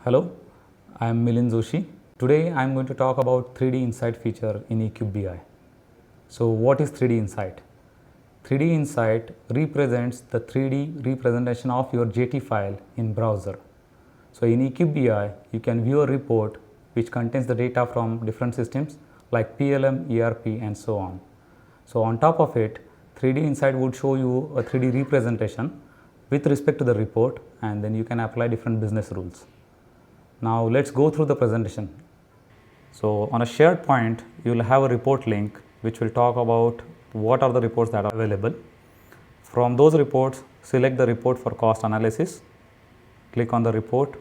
Hello, I am Milind Joshi. Today I am going to talk about 3D Insight feature in eCube BI. So what is 3D Insight? 3D Insight represents the 3D representation of your JT file in browser. So in eCube BI, you can view a report which contains the data from different systems like PLM, ERP and so on. So on top of it, 3D Insight would show you a 3D representation with respect to the report, and then you can apply different business rules. Now let's go through the presentation. So on a shared point, you will have a report link which will talk about what are the reports that are available. From those reports, select the report for cost analysis. Click on the report.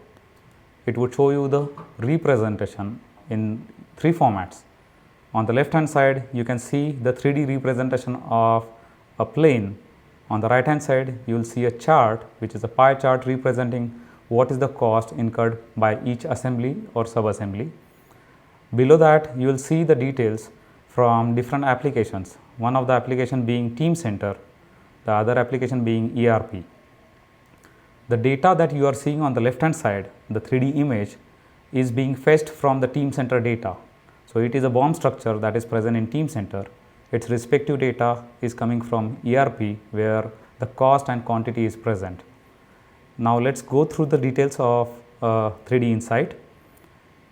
It would show you the representation in three formats. On the left hand side, you can see the 3D representation of a plane. On the right hand side, you will see a chart which is a pie chart representing what is the cost incurred by each assembly or sub-assembly. Below that, you will see the details from different applications. One of the application being Teamcenter, the other application being ERP. The data that you are seeing on the left hand side, the 3D image, is being fetched from the Teamcenter data. So it is a BOM structure that is present in Teamcenter. Its respective data is coming from ERP, where the cost and quantity is present. Now let's go through the details of 3D Insight.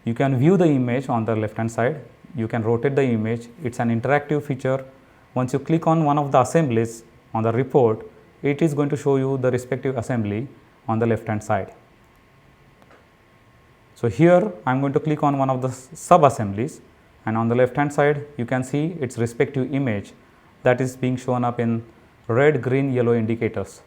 You can view the image on the left hand side. You can rotate the image. It's an interactive feature. Once you click on one of the assemblies on the report, it is going to show you the respective assembly on the left hand side. So here I am going to click on one of the sub assemblies, and on the left hand side you can see its respective image that is being shown up in red, green, yellow indicators.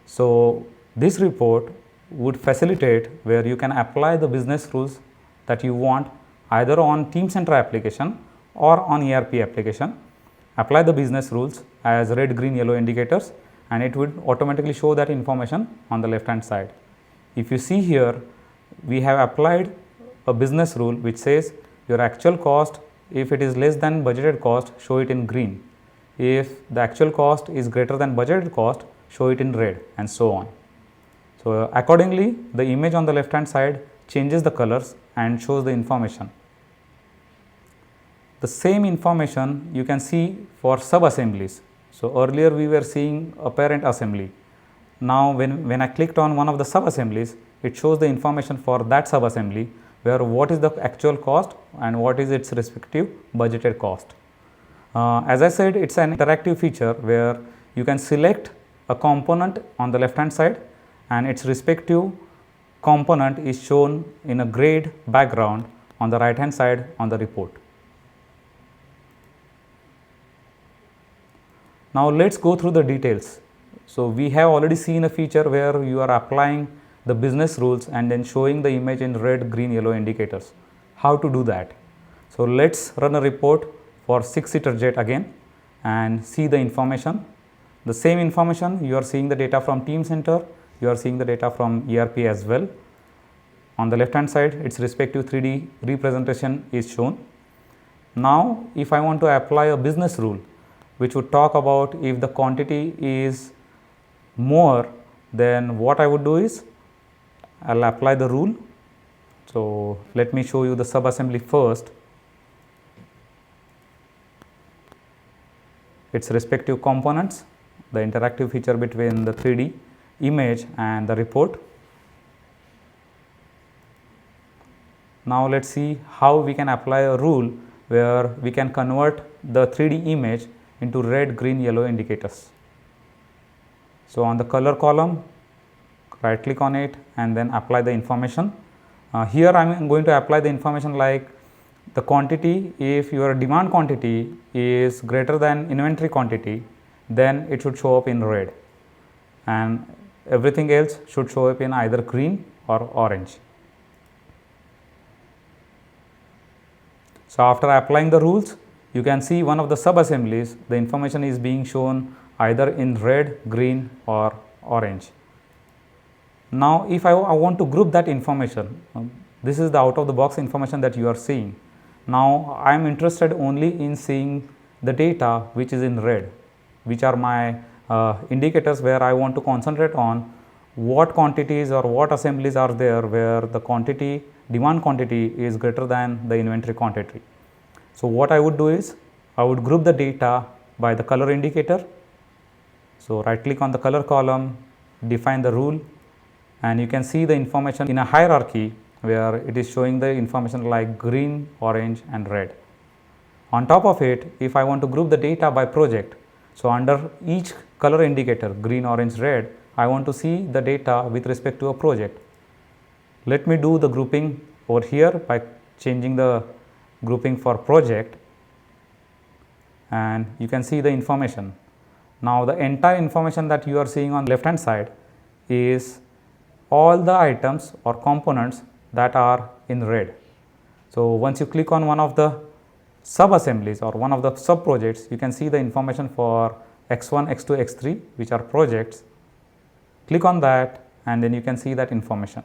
So this report would facilitate where you can apply the business rules that you want either on Teamcenter application or on ERP application. Apply the business rules as red, green, yellow indicators, and it would automatically show that information on the left hand side. If you see here, we have applied a business rule which says your actual cost, if it is less than budgeted cost, show it in green. If the actual cost is greater than budgeted cost, show it in red, and so on. So accordingly, the image on the left hand side changes the colors and shows the information. The same information you can see for sub assemblies. So earlier we were seeing a parent assembly. Now when I clicked on one of the sub assemblies, it shows the information for that sub assembly, where what is the actual cost and what is its respective budgeted cost. As I said, it's an interactive feature where you can select a component on the left hand side, and its respective component is shown in a grayed background on the right hand side on the report. Now let's go through the details. So we have already seen a feature where you are applying the business rules and then showing the image in red, green, yellow indicators. How to do that? So let's run a report for 6-seater jet again and see the information. The same information, you are seeing the data from Teamcenter, you are seeing the data from ERP as well. On the left hand side, its respective 3D representation is shown. Now if I want to apply a business rule which would talk about if the quantity is more, then what I would do is I will apply the rule. So let me show you the sub assembly first. Its respective components, the interactive feature between the 3D image and the report. Now let's see how we can apply a rule where we can convert the 3D image into red, green, yellow indicators. So on the color column, right click on it and then apply the information. Here I am going to apply the information like the quantity. If your demand quantity is greater than inventory quantity, then it should show up in red, and everything else should show up in either green or orange. So after applying the rules, you can see one of the sub assemblies, the information is being shown either in red, green or orange. Now if I want to group that information, this is the out of the box information that you are seeing. Now I am interested only in seeing the data which is in red, which are my indicators where I want to concentrate on what quantities or what assemblies are there where the quantity, demand quantity is greater than the inventory quantity. So, what I would do is I would group the data by the color indicator. So, right click on the color column, define the rule, and you can see the information in a hierarchy where it is showing the information like green, orange and red. On top of it, if I want to group the data by project, so under each color indicator green, orange, red, I want to see the data with respect to a project. Let me do the grouping over here by changing the grouping for project, and you can see the information. Now, the entire information that you are seeing on left hand side is all the items or components that are in red. So, once you click on one of the sub assemblies or one of the sub projects, you can see the information for x1, x2, x3 which are projects. Click on that and then you can see that information.